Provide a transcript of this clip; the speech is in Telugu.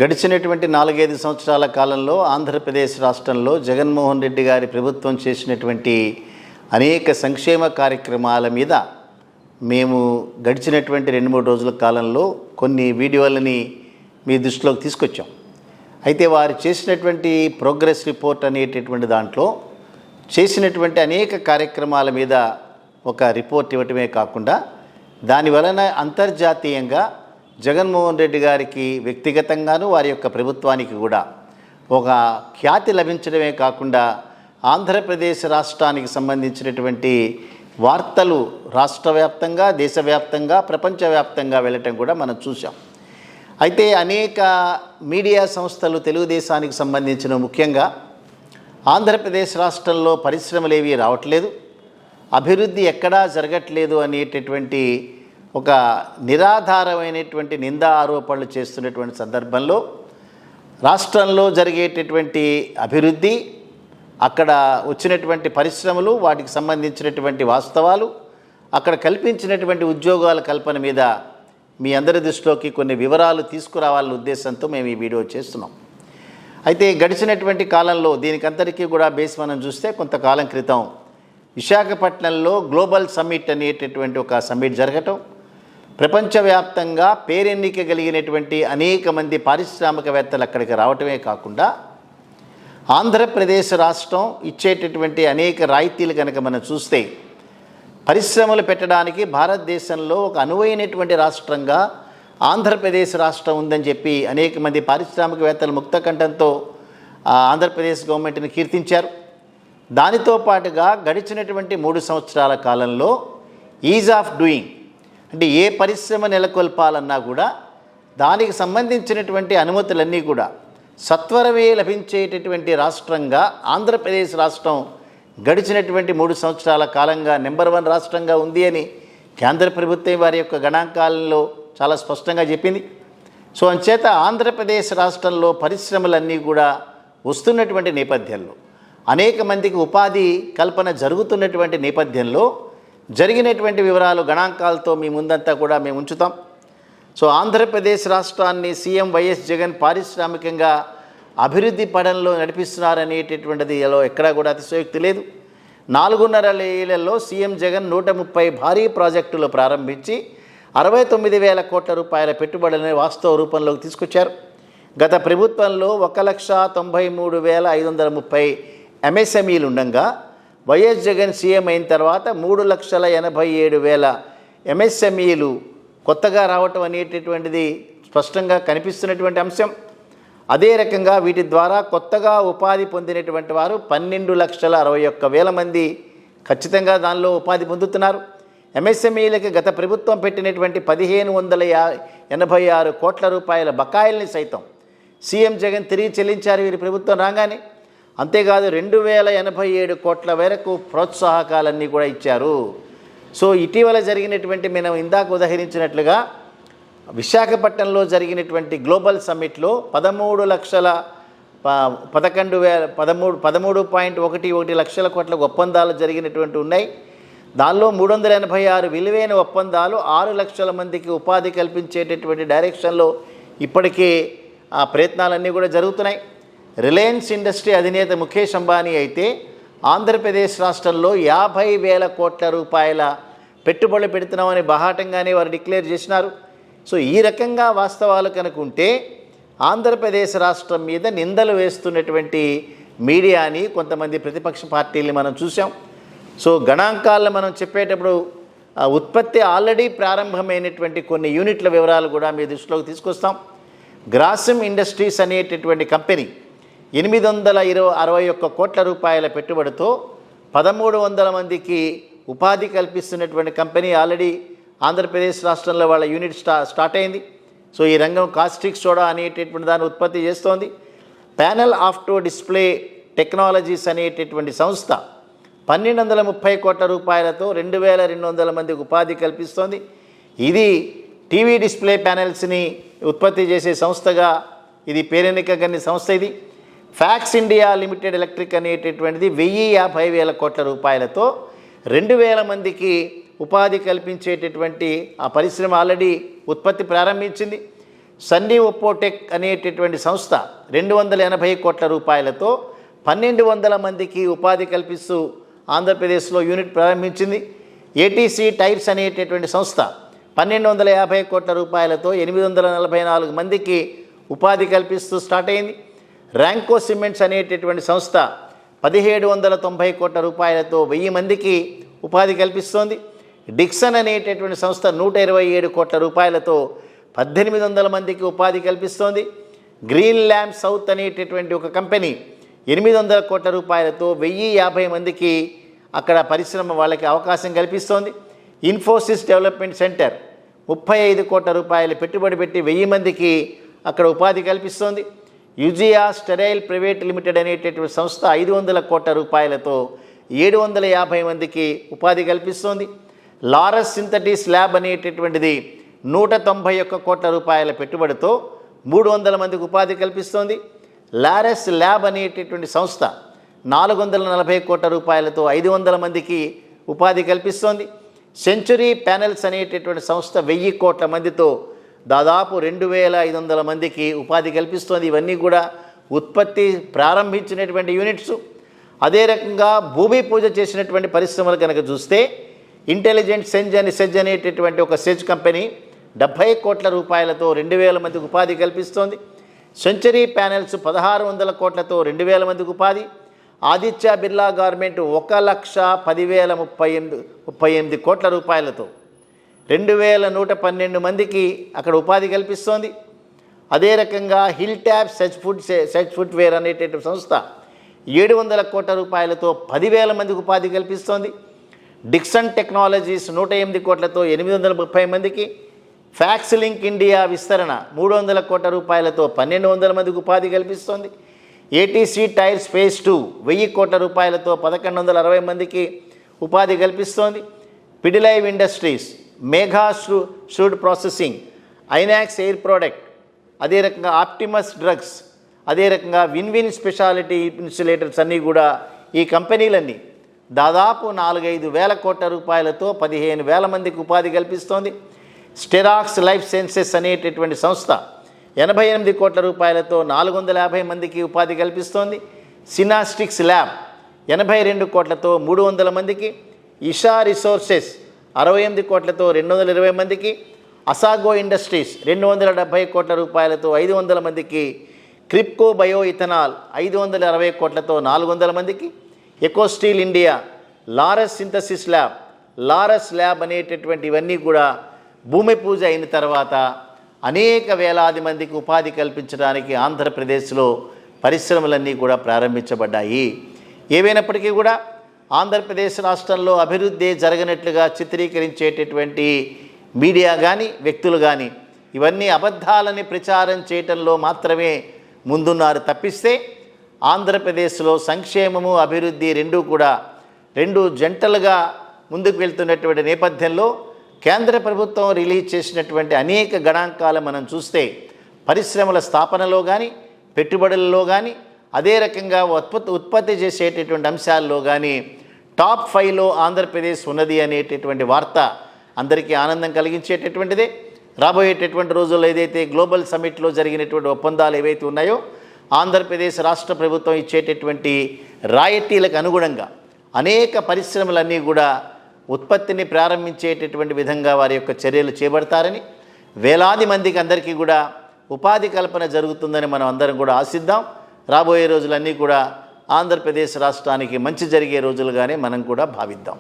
గడిచినటువంటి 4-5 సంవత్సరాల కాలంలో ఆంధ్రప్రదేశ్ రాష్ట్రంలో జగన్మోహన్ రెడ్డి గారి ప్రభుత్వం చేసినటువంటి అనేక సంక్షేమ కార్యక్రమాల మీద మేము గడిచినటువంటి 2-3 రోజుల కాలంలో కొన్ని వీడియోలని మీ దృష్టిలోకి తీసుకొచ్చాం. అయితే వారు చేసినటువంటి ప్రోగ్రెస్ రిపోర్ట్ అనేటటువంటి దాంట్లో చేసినటువంటి అనేక కార్యక్రమాల మీద ఒక రిపోర్ట్ ఇవ్వటమే కాకుండా దాని వలన అంతర్జాతీయంగా జగన్మోహన్ రెడ్డి గారికి వ్యక్తిగతంగాను వారి యొక్క ప్రభుత్వానికి కూడా ఒక ఖ్యాతి లభించడమే కాకుండా ఆంధ్రప్రదేశ్ రాష్ట్రానికి సంబంధించినటువంటి వార్తలు రాష్ట్ర వ్యాప్తంగా, దేశవ్యాప్తంగా, ప్రపంచవ్యాప్తంగా వెళ్ళటం కూడా మనం చూసాం. అయితే అనేక మీడియా సంస్థలు తెలుగుదేశానికి సంబంధించిన ముఖ్యంగా ఆంధ్రప్రదేశ్ రాష్ట్రంలో పరిశ్రమలు ఏవి రావట్లేదు, అభివృద్ధి ఎక్కడా జరగట్లేదు అనేటటువంటి ఒక నిరాధారమైనటువంటి నిందా ఆరోపణలు చేస్తున్నటువంటి సందర్భంలో రాష్ట్రంలో జరిగేటటువంటి అభివృద్ధి, అక్కడ వచ్చినటువంటి పరిశ్రమలు, వాటికి సంబంధించినటువంటి వాస్తవాలు, అక్కడ కల్పించినటువంటి ఉద్యోగాల కల్పన మీద మీ అందరి దృష్టిలోకి కొన్ని వివరాలు తీసుకురావాలనే ఉద్దేశంతో మేము ఈ వీడియో చేస్తున్నాం. అయితే గడిచినటువంటి కాలంలో దీనికంతటికీ కూడా బేస్ మనం చూస్తే కొంతకాలం క్రితం విశాఖపట్నంలో గ్లోబల్ సమ్మిట్ అనేటటువంటి ఒక సమ్మిట్ జరగటం, ప్రపంచవ్యాప్తంగా పేరెన్నిక కలిగినటువంటి అనేక మంది పారిశ్రామికవేత్తలు అక్కడికి రావటమే కాకుండా ఆంధ్రప్రదేశ్ రాష్ట్రం ఇచ్చేటటువంటి అనేక రాయితీలు కనుక మనం చూస్తే పరిశ్రమలు పెట్టడానికి భారతదేశంలో ఒక అనువైనటువంటి రాష్ట్రంగా ఆంధ్రప్రదేశ్ రాష్ట్రం ఉందని చెప్పి అనేక మంది పారిశ్రామికవేత్తలు ముక్తకంఠంతో ఆంధ్రప్రదేశ్ గవర్నమెంట్ని కీర్తించారు. దానితో పాటుగా గడిచినటువంటి 3 సంవత్సరాల కాలంలో ఈజ్ ఆఫ్ డూయింగ్, అంటే ఏ పరిశ్రమ నెలకొల్పాలన్నా కూడా దానికి సంబంధించినటువంటి అనుమతులన్నీ కూడా సత్వరమే లభించేటటువంటి రాష్ట్రంగా ఆంధ్రప్రదేశ్ రాష్ట్రం గడిచినటువంటి 3 సంవత్సరాల కాలంగా నెంబర్ 1 రాష్ట్రంగా ఉంది అని కేంద్ర ప్రభుత్వం వారి యొక్క గణాంకాలలో చాలా స్పష్టంగా చెప్పింది. సో అంచేత ఆంధ్రప్రదేశ్ రాష్ట్రంలో పరిశ్రమలన్నీ కూడా వస్తున్నటువంటి నేపథ్యంలో, అనేక మందికి ఉపాధి కల్పన జరుగుతున్నటువంటి నేపథ్యంలో జరిగినటువంటి వివరాలు గణాంకాలతో మీ ముందంతా కూడా మేము ఉంచుతాం. సో ఆంధ్రప్రదేశ్ రాష్ట్రాన్ని సీఎం వైఎస్ జగన్ పారిశ్రామికంగా అభివృద్ధి పడంలో నడిపిస్తున్నారనేటటువంటిది ఎక్కడా కూడా అతిశయోక్తి లేదు. 4.5 ఏళ్లలో సీఎం జగన్ 130 భారీ ప్రాజెక్టులు ప్రారంభించి 69,000 కోట్ల రూపాయల పెట్టుబడులని వాస్తవ రూపంలోకి తీసుకొచ్చారు. గత ప్రభుత్వంలో 1,93,530 ఎంఎస్ఎంఈలు ఉండగా వైఎస్ జగన్ సీఎం అయిన తర్వాత 3,87,000 ఎంఎస్ఎంఈలు కొత్తగా రావటం అనేటటువంటిది స్పష్టంగా కనిపిస్తున్నటువంటి అంశం. అదే రకంగా వీటి ద్వారా కొత్తగా ఉపాధి పొందినటువంటి వారు 12,61,000 మంది ఖచ్చితంగా దానిలో ఉపాధి పొందుతున్నారు. ఎంఎస్ఎంఈలకి గత ప్రభుత్వం పెట్టినటువంటి 1,586 కోట్ల రూపాయల బకాయిల్ని సైతం సీఎం జగన్ తిరిగి చెల్లించారు వీరి ప్రభుత్వం రాగానే. అంతేకాదు 2,087 కోట్ల వరకు ప్రోత్సాహకాలన్నీ కూడా ఇచ్చారు. సో ఇటీవల జరిగినటువంటి మనం ఇందాక ఉదహరించినట్లుగా విశాఖపట్నంలో జరిగినటువంటి గ్లోబల్ సమ్మిట్లో 13.11 లక్షల కోట్ల ఒప్పందాలు జరిగినటువంటి ఉన్నాయి. దానిలో 386 విలువైన ఒప్పందాలు 6 లక్షల మందికి ఉపాధి కల్పించేటటువంటి డైరెక్షన్లో ఇప్పటికే ఆ ప్రయత్నాలన్నీ కూడా జరుగుతున్నాయి. రిలయన్స్ ఇండస్ట్రీ అధినేత ముఖేష్ అంబానీ అయితే ఆంధ్రప్రదేశ్ రాష్ట్రంలో 50,000 కోట్ల రూపాయల పెట్టుబడులు పెడుతున్నామని బహాటంగానే వారు డిక్లేర్ చేసినారు. సో ఈ రకంగా వాస్తవాలు కనుకుంటే ఆంధ్రప్రదేశ్ రాష్ట్రం మీద నిందలు వేస్తున్నటువంటి మీడియాని, కొంతమంది ప్రతిపక్ష పార్టీల్ని మనం చూసాం. సో గణాంకాలను మనం చెప్పేటప్పుడు ఉత్పత్తి ఆల్రెడీ ప్రారంభమైనటువంటి కొన్ని యూనిట్ల వివరాలు కూడా మీ దృష్టిలోకి తీసుకొస్తాం. గ్రాసిమ్ ఇండస్ట్రీస్ అనేటటువంటి కంపెనీ 861 కోట్ల రూపాయల పెట్టుబడితో 1,300 మందికి ఉపాధి కల్పిస్తున్నటువంటి కంపెనీ ఆల్రెడీ ఆంధ్రప్రదేశ్ రాష్ట్రంలో వాళ్ళ యూనిట్ స్టార్ట్ అయింది. సో ఈ రంగం కాస్టిక్ సోడా అనేటటువంటి దాన్ని ఉత్పత్తి చేస్తోంది. ప్యానల్ ఆఫ్టో డిస్ప్లే టెక్నాలజీస్ అనేటటువంటి సంస్థ 1,230 కోట్ల రూపాయలతో 2,200 మందికి ఉపాధి కల్పిస్తోంది. ఇది టీవీ డిస్ప్లే ప్యానెల్స్ని ఉత్పత్తి చేసే సంస్థగా ఇది పేరెన్నిక కలిగిన సంస్థ. ఇది ఫ్యాక్స్ ఇండియా లిమిటెడ్ ఎలక్ట్రిక్ అనేటటువంటిది 1,50,000 కోట్ల రూపాయలతో 2,000 మందికి ఉపాధి కల్పించేటటువంటి ఆ పరిశ్రమ ఆల్రెడీ ఉత్పత్తి ప్రారంభించింది. సన్నీ ఒప్పోటెక్ అనేటటువంటి సంస్థ 280 కోట్ల రూపాయలతో 1200 మందికి ఉపాధి కల్పిస్తూ ఆంధ్రప్రదేశ్లో యూనిట్ ప్రారంభించింది. ఏటీసీ టైర్స్ అనేటటువంటి సంస్థ 1250 కోట్ల రూపాయలతో 844 మందికి ఉపాధి కల్పిస్తూ స్టార్ట్ అయింది. ర్యాంకో సిమెంట్స్ అనేటటువంటి సంస్థ 1790 కోట్ల రూపాయలతో 1000 మందికి ఉపాధి కల్పిస్తోంది. డిక్సన్ అనేటటువంటి సంస్థ 127 కోట్ల రూపాయలతో 1800 మందికి ఉపాధి కల్పిస్తోంది. గ్రీన్ ల్యాంప్ సౌత్ అనేటటువంటి ఒక కంపెనీ 800 కోట్ల రూపాయలతో 1050 మందికి అక్కడ పరిశ్రమ వాళ్ళకి అవకాశం కల్పిస్తోంది. ఇన్ఫోసిస్ డెవలప్మెంట్ సెంటర్ 35 కోట్ల రూపాయలు పెట్టుబడి పెట్టి 1000 మందికి అక్కడ ఉపాధి కల్పిస్తోంది. యుజియా స్టెరైల్ ప్రైవేట్ లిమిటెడ్ అనేటటువంటి సంస్థ 500 కోట్ల రూపాయలతో 750 మందికి ఉపాధి కల్పిస్తోంది. లారస్ సింథటిస్ ల్యాబ్ అనేటటువంటిది 191 కోట్ల రూపాయల పెట్టుబడితో 300 మందికి ఉపాధి కల్పిస్తోంది. లారస్ ల్యాబ్ అనేటటువంటి సంస్థ 440 కోట్ల రూపాయలతో 500 మందికి ఉపాధి కల్పిస్తోంది. సెంచురీ ప్యానెల్స్ అనేటటువంటి సంస్థ 1000 కోట్ల మందితో దాదాపు 2500 మందికి ఉపాధి కల్పిస్తోంది. ఇవన్నీ కూడా ఉత్పత్తి ప్రారంభించినటువంటి యూనిట్స్. అదే రకంగా భూమి పూజ చేసినటువంటి పరిశ్రమలు కనుక చూస్తే ఇంటెలిజెంట్ సెజ్ అనేటటువంటి ఒక సెజ్ కంపెనీ 70 కోట్ల రూపాయలతో 2000 మందికి ఉపాధి కల్పిస్తోంది. సెంచరీ ప్యానెల్స్ 1600 కోట్లతో 2000 మందికి ఉపాధి. ఆదిత్య బిర్లా గార్మెంట్ 1,10,038 కోట్ల రూపాయలతో 2112 మందికి అక్కడ ఉపాధి కల్పిస్తోంది. అదే రకంగా హిల్ ట్యాబ్ సెజ్ ఫుట్వేర్ అనేటటువంటి సంస్థ 700 కోట్ల రూపాయలతో 10,000 మందికి ఉపాధి కల్పిస్తోంది. డిక్సన్ టెక్నాలజీస్ 108 కోట్లతో 830 మందికి. ఫ్యాక్స్ లింక్ ఇండియా విస్తరణ 300 కోట్ల రూపాయలతో 1200 మందికి ఉపాధి కల్పిస్తోంది. ఏటీసీ టైర్స్ ఫేజ్ 2 1000 కోట్ల రూపాయలతో 1160 మందికి ఉపాధి కల్పిస్తోంది. పిడిలైవ్ ఇండస్ట్రీస్, మేఘా షూడ్ ప్రాసెసింగ్, ఐనాక్స్ ఎయిర్ ప్రోడక్ట్, అదే రకంగా ఆప్టిమస్ డ్రగ్స్, అదే రకంగా విన్ స్పెషాలిటీ ఇన్సులేటర్స్ అన్నీ కూడా ఈ కంపెనీలన్నీ దాదాపు 4-5 వేల కోట్ల రూపాయలతో 15,000 మందికి ఉపాధి కల్పిస్తోంది. స్టెరాక్స్ లైఫ్ సైన్సెస్ అనేటటువంటి సంస్థ 88 కోట్ల రూపాయలతో 450 మందికి ఉపాధి కల్పిస్తోంది. సినాస్టిక్స్ ల్యాబ్ 82 కోట్లతో 300 మందికి. ఇషా రిసోర్సెస్ 68 కోట్లతో 220 మందికి. అసాగో ఇండస్ట్రీస్ 270 కోట్ల రూపాయలతో 500 మందికి. క్రిప్కో బయో ఇథనాల్ 560 కోట్లతో 400 మందికి. Ecosteel India, Laurus synthesis lab, Laurus lab అనేటటువంటి ఇవన్నీ కూడా భూమి పూజ అయిన తర్వాత అనేక వేలాది మందికి ఉపాధి కల్పించడానికి ఆంధ్రప్రదేశ్లో పరిశ్రమలన్నీ కూడా ప్రారంభించబడ్డాయి. ఏవైనప్పటికీ కూడా ఆంధ్రప్రదేశ్ రాష్ట్రంలో అభివృద్ధి జరగనట్లుగా చిత్రీకరించేటటువంటి మీడియా కానీ వ్యక్తులు కానీ ఇవన్నీ అబద్ధాలని ప్రచారం చేయటంలో మాత్రమే ముందున్నారు తప్పిస్తే ఆంధ్రప్రదేశ్లో సంక్షేమము అభివృద్ధి రెండు జంటలుగా ముందుకు వెళ్తున్నటువంటి నేపథ్యంలో కేంద్ర ప్రభుత్వం రిలీజ్ చేసినటువంటి అనేక గణాంకాలు మనం చూస్తే పరిశ్రమల స్థాపనలో కానీ పెట్టుబడులలో కానీ అదే రకంగా ఉత్పత్తి చేసేటటువంటి అంశాల్లో కానీ టాప్ 5లో ఆంధ్రప్రదేశ్ ఉన్నది అనేటటువంటి వార్త అందరికీ ఆనందం కలిగించేటటువంటిదే. రాబోయేటటువంటి రోజుల్లో ఏదైతే గ్లోబల్ సమ్మిట్లో జరిగినటువంటి ఒప్పందాలు ఏవైతే ఉన్నాయో ఆంధ్రప్రదేశ్ రాష్ట్ర ప్రభుత్వం ఇచ్చేటటువంటి రాయితీలకు అనుగుణంగా అనేక పరిశ్రమలన్నీ కూడా ఉత్పత్తిని ప్రారంభించేటటువంటి విధంగా వారి యొక్క చర్యలు చేపడతారని, వేలాది మందికి అందరికీ కూడా ఉపాధి కల్పన జరుగుతుందని మనం అందరం కూడా ఆశిద్దాం. రాబోయే రోజులన్నీ కూడా ఆంధ్రప్రదేశ్ రాష్ట్రానికి మంచి జరిగే రోజులుగానే మనం కూడా భావిద్దాం.